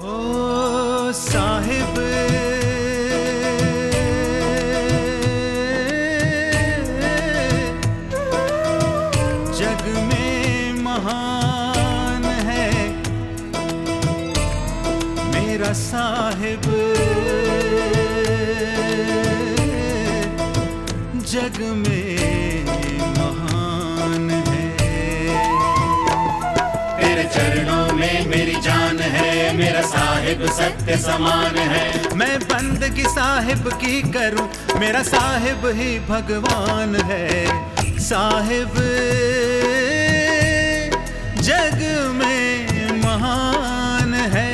ओ साहिब जग में महान है मेरा साहिब, जग में महान है। तेरे चरणों में मेरी जान है, मेरा साहिब सत्य समान है। मैं बंदगी साहिब की करूं, मेरा साहिब ही भगवान है। साहिब जग में महान है।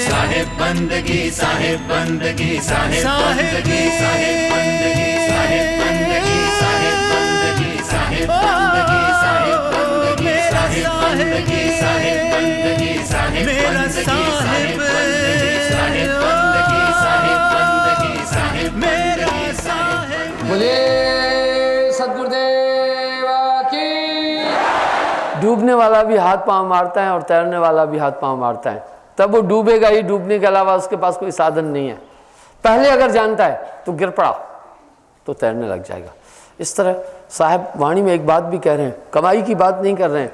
साहिब बंदगी, साहिब बंदगी, साहिब बंदगी, साहिब बंदगी, साहिब बंदगी, साहिब बंदगी, साहिब बंदगी, साहिब बंदगी, साहिब बंदगी, साहिब बंदगी, साहिब मेरा बंदगी, साहिब, साहिब बंदगी, साहिब बंदगी, साहिब मेरा साहिब। बोले सद्गुरुदेव की। डूबने वाला भी हाथ पांव मारता है और तैरने वाला भी हाथ पांव मारता है, तब वो डूबेगा ही, डूबने के अलावा उसके पास कोई साधन नहीं है। पहले अगर जानता है तो गिर पड़ा तो तैरने लग जाएगा। इस तरह साहब वाणी में एक बात भी कह रहे हैं, कमाई की बात नहीं कर रहे हैं।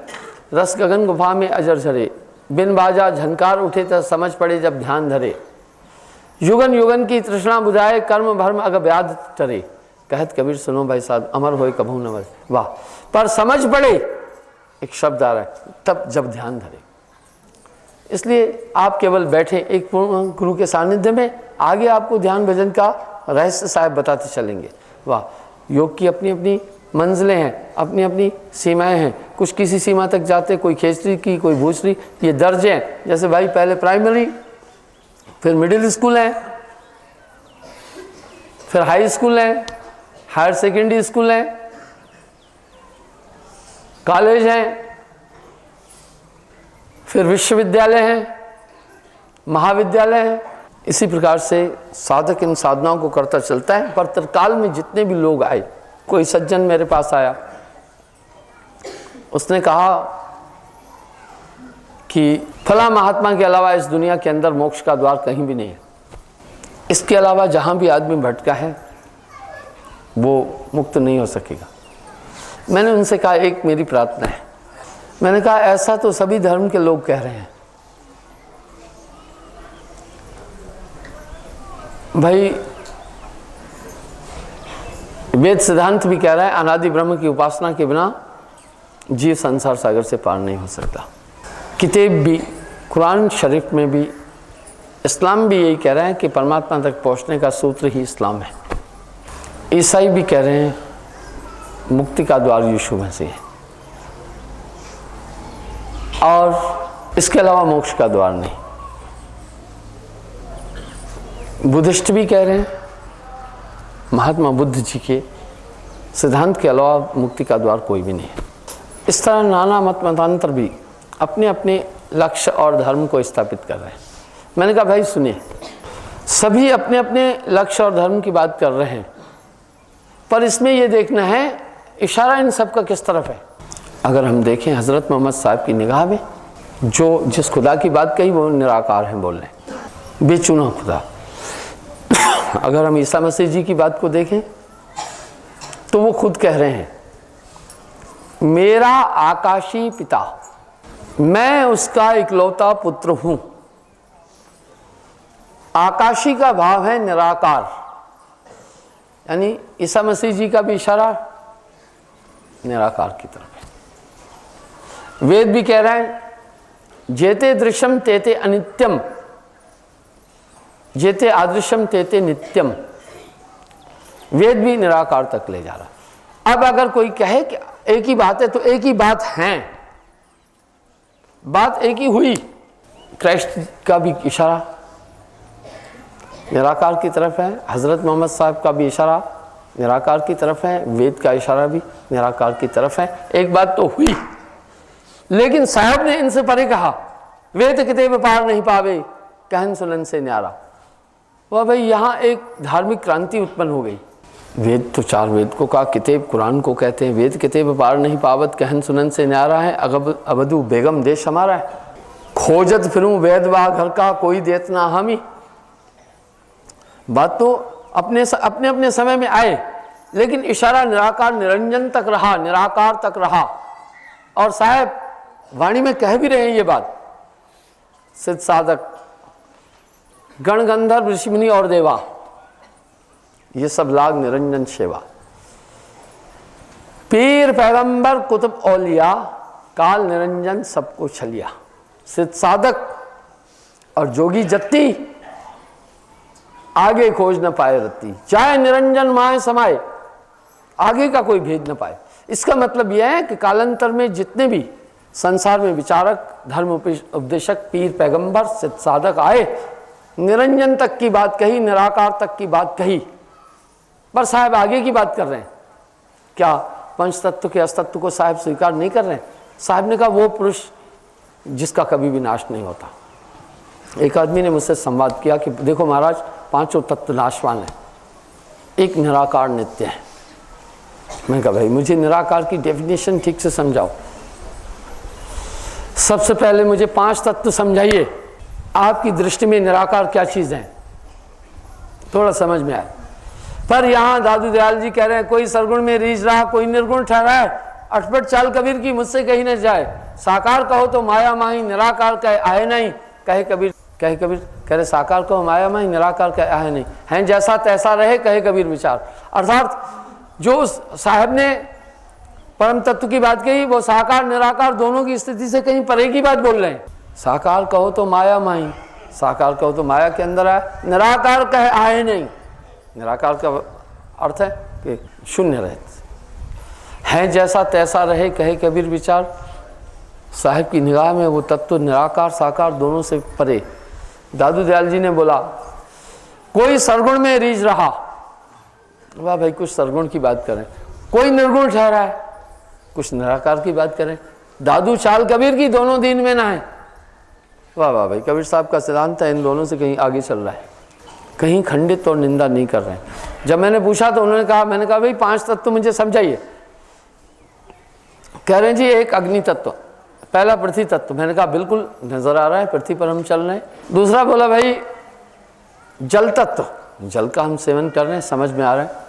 रस गगन गुफा में अजर झरे, बिन बाजा झनकार उठे तो समझ पड़े जब ध्यान धरे। युगन युगन की तृष्णा बुझाए, कर्म भर्म अग व्याध टरे। कहत कबीर सुनो भाई साहब, अमर होए कभू न मरे। वाह, पर समझ पड़े एक शब्द आ रहा है, तब जब ध्यान धरे। इसलिए आप केवल बैठे एक पूर्ण गुरु के सानिध्य में, आगे आपको ध्यान भजन का रहस्य साहब बताते चलेंगे। वाह, योग की अपनी अपनी मंजिलें हैं, अपनी अपनी सीमाएं हैं। कुछ किसी सीमा तक जाते, कोई खेचरी की, कोई भूसरी, ये दर्जे हैं। जैसे भाई पहले प्राइमरी, फिर मिडिल स्कूल है, फिर हाई स्कूल है, हायर सेकेंडरी स्कूल है, कॉलेज है, फिर विश्वविद्यालय है, महाविद्यालय है। इसी प्रकार से साधक इन साधनाओं को करता चलता है। पर तत्काल में जितने भी लोग आए, कोई सज्जन मेरे पास आया, उसने कहा कि फला महात्मा के अलावा इस दुनिया के अंदर मोक्ष का द्वार कहीं भी नहीं है। इसके अलावा जहाँ भी आदमी भटका है वो मुक्त नहीं हो सकेगा। मैंने उनसे कहा एक मेरी प्रार्थना है। मैंने कहा ऐसा तो सभी धर्म के लोग कह रहे हैं भाई, वेद सिद्धांत भी कह रहा है अनादि ब्रह्म की उपासना के बिना जीव संसार सागर से पार नहीं हो सकता। किताब भी, कुरान शरीफ में भी, इस्लाम भी यही कह रहा है कि परमात्मा तक पहुंचने का सूत्र ही इस्लाम है। ईसाई भी कह रहे हैं मुक्ति का द्वार यीशु मसीह है, और इसके अलावा मोक्ष का द्वार नहीं। बुद्धिस्ट भी कह रहे हैं महात्मा बुद्ध जी के सिद्धांत के अलावा मुक्ति का द्वार कोई भी नहीं है। इस तरह नाना मत मतांतर भी अपने अपने लक्ष्य और धर्म को स्थापित कर रहे हैं। मैंने कहा भाई सुनिए, सभी अपने अपने लक्ष्य और धर्म की बात कर रहे हैं, पर इसमें यह देखना है इशारा इन सब का किस तरफ है। अगर हम देखें हज़रत मोहम्मद साहब की निगाह में जो जिस खुदा की बात कही वो निराकार हैं, बोल रहे हैं बेचुना खुदा। अगर हम ईसा मसीह जी की बात को देखें तो वो खुद कह रहे हैं मेरा आकाशी पिता, मैं उसका इकलौता पुत्र हूं। आकाशी का भाव है निराकार, यानी ईसा मसीह जी का भी इशारा निराकार की तरफ है। वेद भी कह रहा है जेते दृश्यम तेते अनित्यम, जेते आदृश्यम तेते नित्यम। वेद भी निराकार तक ले जा रहा। अब अगर कोई कहे कि एक ही बात है, तो एक ही बात है, बात एक ही हुई। क्राइस्ट का भी इशारा निराकार की तरफ है, हज़रत मोहम्मद साहब का भी इशारा निराकार की तरफ है, वेद का इशारा भी निराकार की तरफ है। एक बात तो हुई, लेकिन साहब ने इनसे परे कहा वेद किते पार नहीं पावे, कहन सुनन से न्यारा। वह भाई यहाँ एक धार्मिक क्रांति उत्पन्न हो गई। वेद तो चार वेद को कहा, किताब कुरान को कहते हैं वेद किताब पार नहीं पावत, कहन सुनन से न्यारा है, अबदू बेगम देश हमारा है। खोजत फिरूं वैद बा घर का, कोई देत ना हामी। बात तो अपने अपने समय में आए, लेकिन इशारा निराकार निरंजन तक रहा, निराकार तक रहा। और साहब वाणी में कह भी रहे हैं ये बात, सिद्ध साधक गण गंधर्व ऋषि मुनि और देवा, ये सब लाग निरंजन सेवा। पीर पैगंबर कुतुब औलिया, काल निरंजन सबको छलिया। सिद्ध साधक और जोगी जत्ती, आगे खोज न पाए रत्ती। चाहे निरंजन माए समाए, आगे का कोई भेद न पाए। इसका मतलब यह है कि कालांतर में जितने भी संसार में विचारक, धर्म उपदेशक, पीर पैगंबर, सिद्ध साधक आए, निरंजन तक की बात कही, निराकार तक की बात कही, पर साहब आगे की बात कर रहे हैं। क्या पंच तत्व के अस्तित्व को साहब स्वीकार नहीं कर रहे हैं? साहब ने कहा वो पुरुष जिसका कभी भी नाश नहीं होता। एक आदमी ने मुझसे संवाद किया कि देखो महाराज, पांचों तत्व नाशवान है, एक निराकार नित्य है। मैंने कहा भाई मुझे निराकार की डेफिनेशन ठीक से समझाओ। सबसे पहले मुझे पांच तत्व समझाइए, आपकी दृष्टि में निराकार क्या चीज है, थोड़ा समझ में आए। पर यहां दादू दयाल जी कह रहे हैं कोई सरगुण में रीझ रहा, कोई निर्गुण ठहरा है। अटपट चाल कबीर की मुझसे कहीं न जाए। साकार कहो तो माया माही, निराकार कहे आए नहीं। कहे कबीर कह रहे साकार कहो माया माही, निराकार कहे आए नहीं। हैं जैसा तैसा रहे, कहे कबीर विचार। अर्थात जो साहब ने परम तत्व की बात कही, वो साकार निराकार दोनों की स्थिति से कहीं परे की बात बोल रहे हैं। साकार कहो तो माया माही, साकार कहो तो माया के अंदर आए, निराकार कहे आए नहीं। निराकार का अर्थ है कि शून्य रहे, है जैसा तैसा रहे, कहे कबीर विचार। साहिब की निगाह में वो तत्व निराकार साकार दोनों से परे। दादू दयाल जी ने बोला कोई सरगुण में रीझ रहा, वाह भाई कुछ सरगुण की बात करें। कोई निर्गुण ठहरा है, कुछ निराकार की बात करें। दादू चाल कबीर की दोनों दीन में ना है, वाह वाह भाई कबीर साहब का सिद्धांत है इन दोनों से कहीं आगे चल रहा है, कहीं खंडित और निंदा नहीं कर रहे हैं। जब मैंने पूछा तो उन्होंने कहा, मैंने कहा भाई पांच तत्व मुझे समझाइए। कह रहे हैं जी एक अग्नि तत्व, पहला पृथ्वी तत्व। मैंने कहा बिल्कुल नजर आ रहा है, पृथ्वी पर हम चल रहे हैं। दूसरा बोला भाई जल तत्व, जल का हम सेवन कर रहे हैं, समझ में आ रहा है।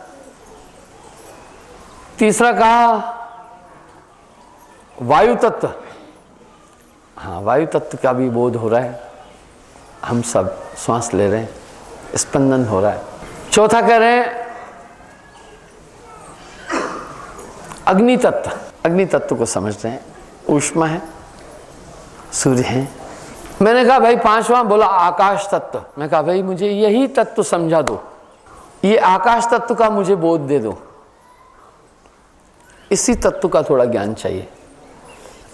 तीसरा कहा वायु तत्व, हाँ वायु तत्व का भी बोध हो रहा है, हम सब श्वास ले रहे हैं, स्पंदन हो रहा है। चौथा कह रहे हैं अग्नि तत्व, अग्नि तत्व को समझ रहे हैं, ऊष्मा है, सूर्य है। मैंने कहा भाई पांचवा, बोला आकाश तत्व। मैं कहा भाई मुझे यही तत्व समझा दो, ये आकाश तत्व का मुझे बोध दे दो, इसी तत्व का थोड़ा ज्ञान चाहिए।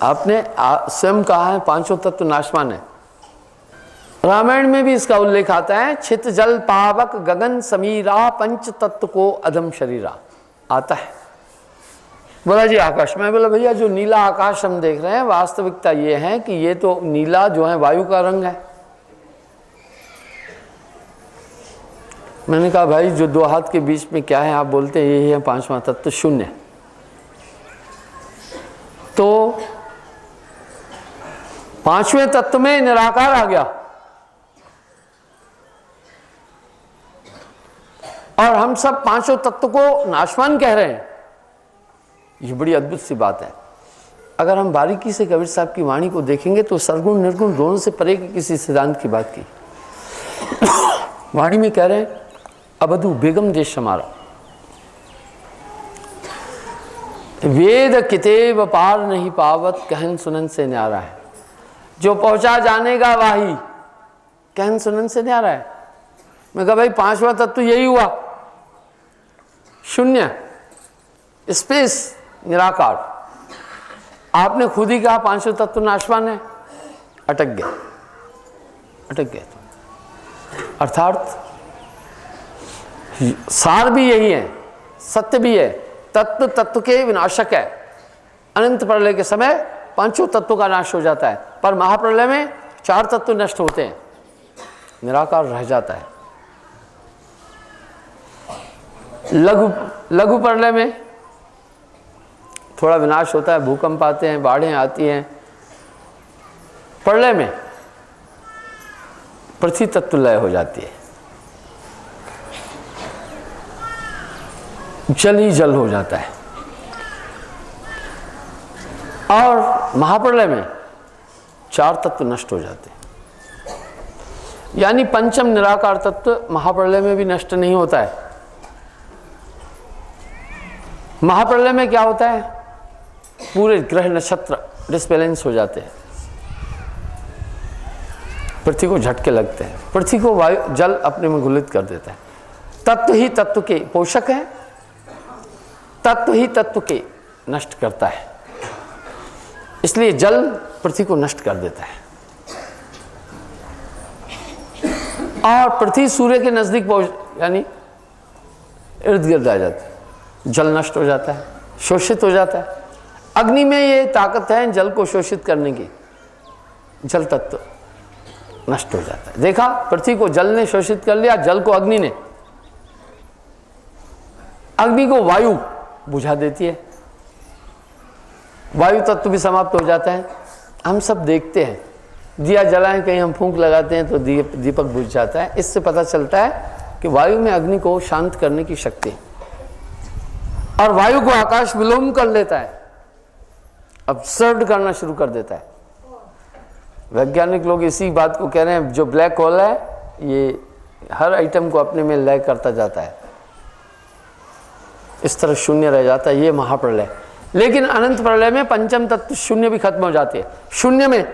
आपने स्वयं कहा है पांचों तत्व नाशवान है। रामायण में भी इसका उल्लेख आता है, छित जल पावक गगन समीरा, पंच तत्व को अधम शरीरा, आता है। बोला जी आकाश। मैं बोला भैया जो नीला आकाश हम देख रहे हैं, वास्तविकता ये है कि ये तो नीला जो है वायु का रंग है। मैंने कहा भाई जो दो हाथ के बीच में क्या है आप बोलते हैं यही है पांचवा तत्व, शून्य। तो पांचवें तत्व में निराकार आ गया, और हम सब पांचों तत्व को नाशवान कह रहे हैं। ये बड़ी अद्भुत सी बात है। अगर हम बारीकी से कबीर साहब की वाणी को देखेंगे तो सरगुण निर्गुण दोनों से परे की किसी सिद्धांत की बात की। वाणी में कह रहे हैं अबधु बेगम देश हमारा, वेद कितेब पार नहीं पावत, कहन सुनन से न्यारा है। जो पहुंचा जानेगा वाही, कहन सुनन से न्यारा है। मैं कहा भाई पांचवा तत्व यही हुआ, शून्य, स्पेस, निराकार। आपने खुद ही कहा पांचों तत्व नाशवान है, अटक गए। अर्थात सार भी यही है, सत्य भी है, तत्व तत्व के विनाशक है। अनंत प्रलय के समय पांचों तत्वों का नाश हो जाता है, पर महाप्रलय में चार तत्व नष्ट होते हैं, निराकार रह जाता है। लघु प्रलय में थोड़ा विनाश होता है, भूकंप आते हैं, बाढ़ें आती हैं। प्रलय में पृथ्वी तत्व लय हो जाती है, जल ही जल हो जाता है। और महाप्रलय में 4 तत्व नष्ट हो जाते हैं। यानी पंचम निराकार तत्व महाप्रलय में भी नष्ट नहीं होता है। महाप्रलय में क्या होता है, पूरे ग्रह नक्षत्र डिसबैलेंस हो जाते हैं, पृथ्वी को झटके लगते हैं, पृथ्वी को वायु जल अपने में घुलित कर देता है। तत्व ही तत्व के पोषक है, तत्व ही तत्व के नष्ट करता है, इसलिए जल पृथ्वी को नष्ट कर देता है। और पृथ्वी सूर्य के नजदीक पहुंच यानी इर्द गिर्द आ जाती है, जल नष्ट हो जाता है, शोषित हो जाता है। अग्नि में ये ताकत है जल को शोषित करने की, जल तत्व नष्ट हो जाता है। देखा, पृथ्वी को जल ने शोषित कर लिया, जल को अग्नि ने, अग्नि को वायु बुझा देती है, वायु तत्व भी समाप्त हो जाता है। हम सब देखते हैं, दिया जलाएं, कहीं हम फूंक लगाते हैं तो दीपक बुझ जाता है। इससे पता चलता है कि वायु में अग्नि को शांत करने की शक्ति है। और वायु को आकाश विलोम कर लेता है, अब्सर्ड करना शुरू कर देता है। वैज्ञानिक लोग इसी बात को कह रहे हैं, जो ब्लैक होल है ये हर आइटम को अपने में लय करता जाता है, इस तरह शून्य रह जाता है। ये महाप्रलय। लेकिन अनंत प्रलय में पंचम तत्व शून्य भी खत्म हो जाती है। शून्य में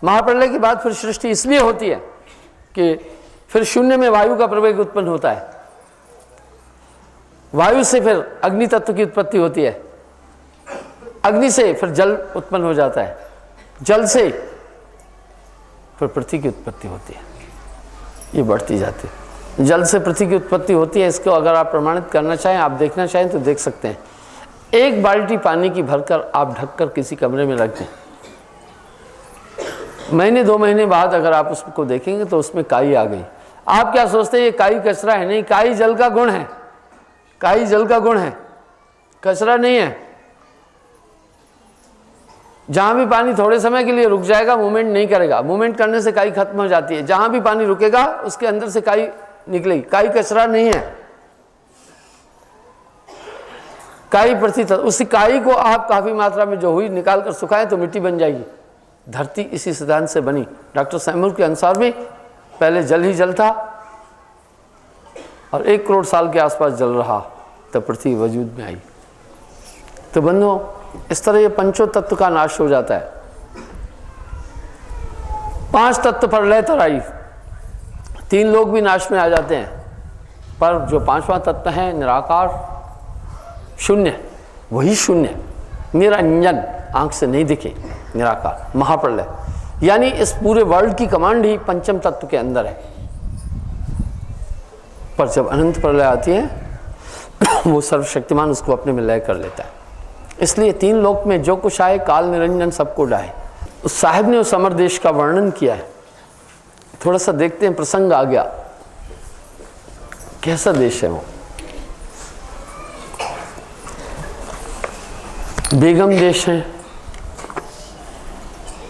महाप्रलय के बाद फिर सृष्टि इसलिए होती है कि फिर शून्य में वायु का प्रवेग उत्पन्न होता है, वायु से फिर अग्नि तत्व की उत्पत्ति होती है, अग्नि से फिर जल उत्पन्न हो जाता है, जल से फिर पृथ्वी की उत्पत्ति होती है। ये बढ़ती जाती है, जल से पृथ्वी की उत्पत्ति होती है। इसको अगर आप प्रमाणित करना चाहें, आप देखना चाहें तो देख सकते हैं। 1 बाल्टी पानी की भरकर आप ढककर किसी कमरे में रख दें, महीने 2 महीने बाद अगर आप उसको देखेंगे तो उसमें काई आ गई। आप क्या सोचते हैं ये काई कचरा है? नहीं, काई जल का गुण है, काई जल का गुण है, कचरा नहीं है। जहां भी पानी थोड़े समय के लिए रुक जाएगा, मूवमेंट नहीं करेगा, मूवमेंट करने से काई खत्म हो जाती है। जहां भी पानी रुकेगा उसके अंदर से काई निकलेगी, काई कचरा नहीं है। काई पृथ्वी, उसी काई को आप काफी मात्रा में जो हुई निकाल कर सुखाएं तो मिट्टी बन जाएगी। धरती इसी सिद्धांत से बनी। डॉक्टर सैमुअल के अनुसार भी पहले जल ही जल था और 1 करोड़ साल के आसपास जल रहा, तब पृथ्वी वजूद में आई। तो बंधुओं, इस तरह ये पंचों तत्व का नाश हो जाता है। 5 तत्व प्रलय तराई, 3 लोग भी नाश में आ जाते हैं। पर जो 5वां तत्व है निराकार शून्य, वही शून्य निरंजन, आंख से नहीं दिखे, निराकार महाप्रलय। यानी इस पूरे वर्ल्ड की कमांड ही पंचम तत्व के अंदर है। पर जब अनंत प्रलय आती है वो सर्वशक्तिमान उसको अपने में लय कर लेता है। इसलिए 3 लोक में जो कुछ आए, काल निरंजन सबको डाहे। उस साहिब ने उस अमर देश का वर्णन किया है, थोड़ा सा देखते हैं, प्रसंग आ गया। कैसा देश है वो? बेगम देश है,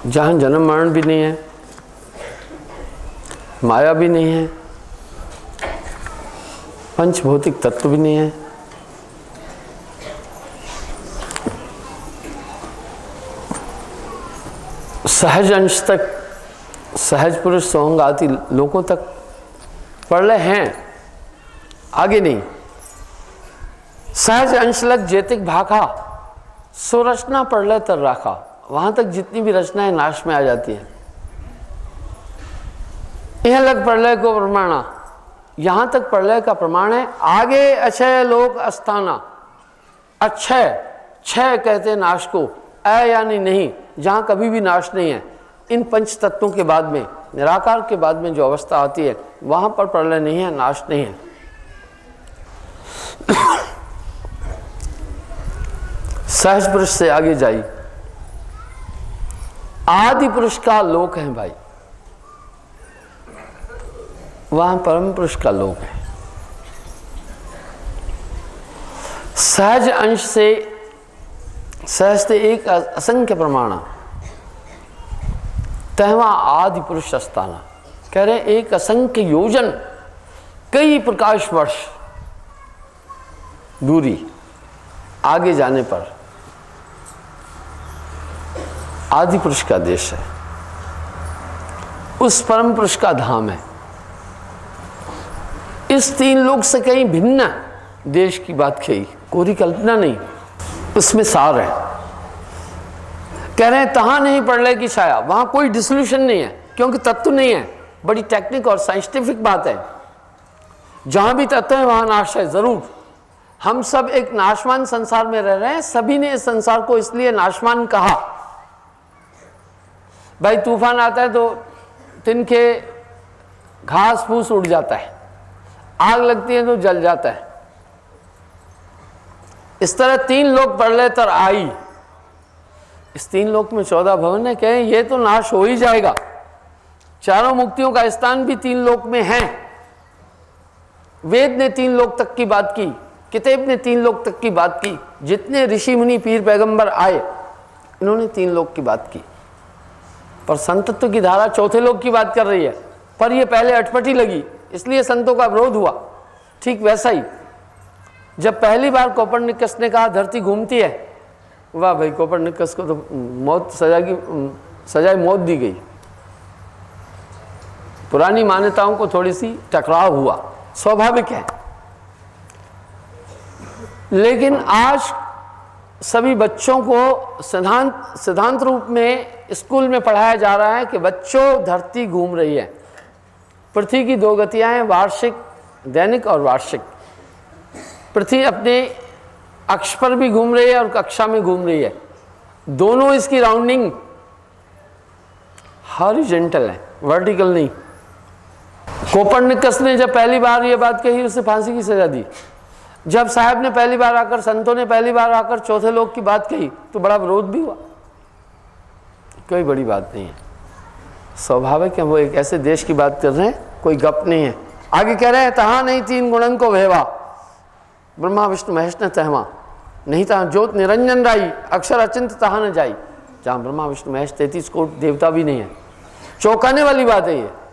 जहां जन्म मरण भी नहीं है, माया भी नहीं है, पंचभौतिक तत्व भी नहीं है, सहज अंश तक, सहज पुरुष सोहंग आदि लोगों तक प्रलय हैं, आगे नहीं। सहज अंश लग जेतिक भाखा, सो रचना प्रलय तर राखा। वहां तक जितनी भी रचनाएं नाश में आ जाती हैं। यह लग प्रलय को प्रमाणा, यहां तक प्रलय का प्रमाण है। आगे अक्षय लोक अस्थाना, अक्षय, क्षय कहते हैं नाश को, अ यानी नहीं, जहां कभी भी नाश नहीं है। इन पंच तत्वों के बाद में, निराकार के बाद में जो अवस्था आती है, वहां पर प्रलय नहीं है, नाश नहीं है। सहज पुरुष से आगे जाइए, आदि पुरुष का लोक है भाई, वहां परम पुरुष का लोक है। सहज अंश से, सहज से एक असंख्य प्रमाण, तहवा आदि पुरुष स्थाना। कह रहे एक असंख्य योजन, कई प्रकाश वर्ष दूरी आगे जाने पर आदि पुरुष का देश है, उस परम पुरुष का धाम है। इस तीन लोक से कहीं भिन्न देश की बात कही, कोरी कल्पना नहीं, उसमें सार है। कह रहे हैं तहां नहीं प्रलय की छाया, वहां कोई डिसोल्यूशन नहीं है क्योंकि तत्व नहीं है। बड़ी टेक्निक और साइंटिफिक बात है। जहां भी तत्व है वहां नाश है जरूर। हम सब एक नाशवान संसार में रह रहे हैं, सभी ने इस संसार को इसलिए नाशवान कहा। भाई तूफान आता है तो तिनके घास फूस उड़ जाता है, आग लगती है तो जल जाता है। इस तरह तीन लोक प्रलय तर आई, इस तीन लोक में 14 भवन है। कहें ये तो नाश हो ही जाएगा। चारों मुक्तियों का स्थान भी तीन लोक में है। वेद ने तीन लोक तक की बात की, किताब ने तीन लोक तक की बात की, जितने ऋषि मुनि पीर पैगंबर आए इन्होंने तीन लोक की बात की। पर संतत्व की धारा चौथे लोक की बात कर रही है। पर ये पहले अटपटी लगी इसलिए संतों का विरोध हुआ। ठीक वैसा ही जब पहली बार कोपरनिकस ने कहा धरती घूमती है, वाह भाई कोपरनिकस को तो मौत सजाए मौत दी गई। पुरानी मान्यताओं को थोड़ी सी टकराव हुआ, स्वाभाविक है। लेकिन आज सभी बच्चों को सिद्धांत रूप में स्कूल में पढ़ाया जा रहा है कि बच्चों धरती घूम रही है। पृथ्वी की दो गतियां हैं, वार्षिक, दैनिक और वार्षिक। पृथ्वी अपने अक्ष पर भी घूम रही है और कक्षा में घूम रही है। दोनों इसकी राउंडिंग हॉरिजॉन्टल है, वर्टिकल नहीं। कोपरनिकस ने जब पहली बार ये बात कही उसे फांसी की सजा दी। जब साहब ने पहली बार आकर, संतों ने पहली बार आकर चौथे लोक की बात कही तो बड़ा विरोध भी हुआ। कोई बड़ी बात नहीं है, स्वाभाविक है। वो एक ऐसे देश की बात कर रहे हैं, कोई गप नहीं है। आगे कह रहे हैं तहां नहीं तीन गुणन को वहवा, ब्रह्मा विष्णु महेश न तहवा, नहीं तहां ज्योत निरंजन राई, अक्षर अचिंत तहां न जाई। जहां ब्रह्मा विष्णु महेश 33 कोटि देवता भी नहीं है। चौंकाने वाली बात है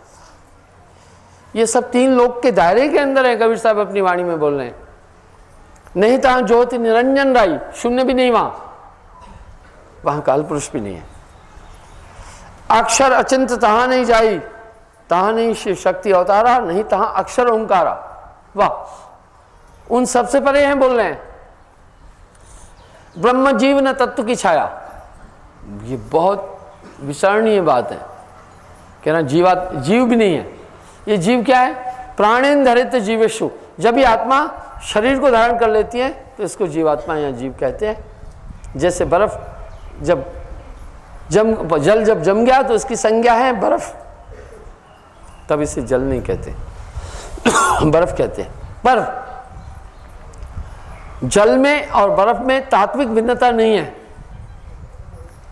ये सब तीन लोक के दायरे के अंदर है। कबीर साहब अपनी वाणी में बोल रहे हैं नहीं तहां ज्योति निरंजन राई, शून्य भी नहीं, वहां काल पुरुष भी नहीं है। अक्षर अचिंत तहां नहीं जाई, तहां नहीं शिव शक्ति अवतारा, नहीं तहां अक्षर ओंकारा। वाह, उन सबसे परे हैं बोल रहे हैं। ब्रह्म जीव न तत्व की छाया, ये बहुत विचारणीय बात है। कहना जीव भी नहीं है। ये जीव क्या है? प्राणेन धरित जीवेशु। जब ये आत्मा शरीर को धारण कर लेती है तो इसको जीवात्मा या जीव कहते हैं। जैसे बर्फ जब जल जम गया तो इसकी संज्ञा है बर्फ, तब इसे जल नहीं कहते बर्फ कहते हैं। पर जल में और बर्फ में तात्विक भिन्नता नहीं है।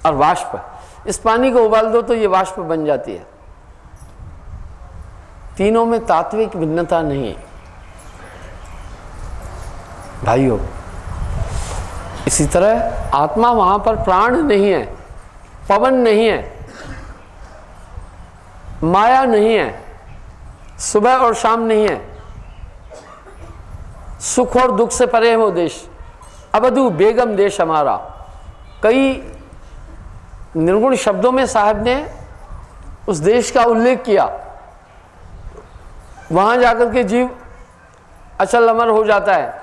और वाष्प, इस पानी को उबाल दो तो ये वाष्प बन जाती है। तीनों में तात्विक भिन्नता नहीं है भाइयों। इसी तरह आत्मा, वहां पर प्राण नहीं है, पवन नहीं है, माया नहीं है, सुबह और शाम नहीं है, सुख और दुख से परे है वो देश। अवधु बेगम देश हमारा। कई निर्गुण शब्दों में साहब ने उस देश का उल्लेख किया। वहां जाकर के जीव अचल अमर हो जाता है।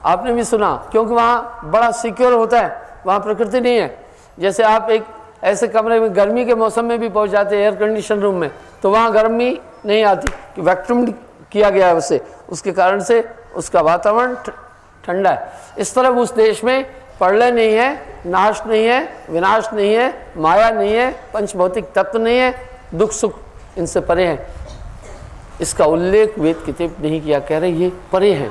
आपने भी सुना, क्योंकि वहां बड़ा सिक्योर होता है, वहां प्रकृति नहीं है। जैसे आप एक ऐसे कमरे में गर्मी के मौसम में भी पहुंच जाते हैं एयर कंडीशन रूम में, तो वहां गर्मी नहीं आती कि वैक्यूम किया गया है उसे, उसके कारण से उसका वातावरण ठंडा है। इस तरह उस देश में प्रलय नहीं है, नाश नहीं है, विनाश नहीं है, माया नहीं है, पंचभौतिक तत्व नहीं है, दुख सुख इनसे परे हैं। इसका उल्लेख वेद किताब नहीं किया, कह रहे ये परे हैं।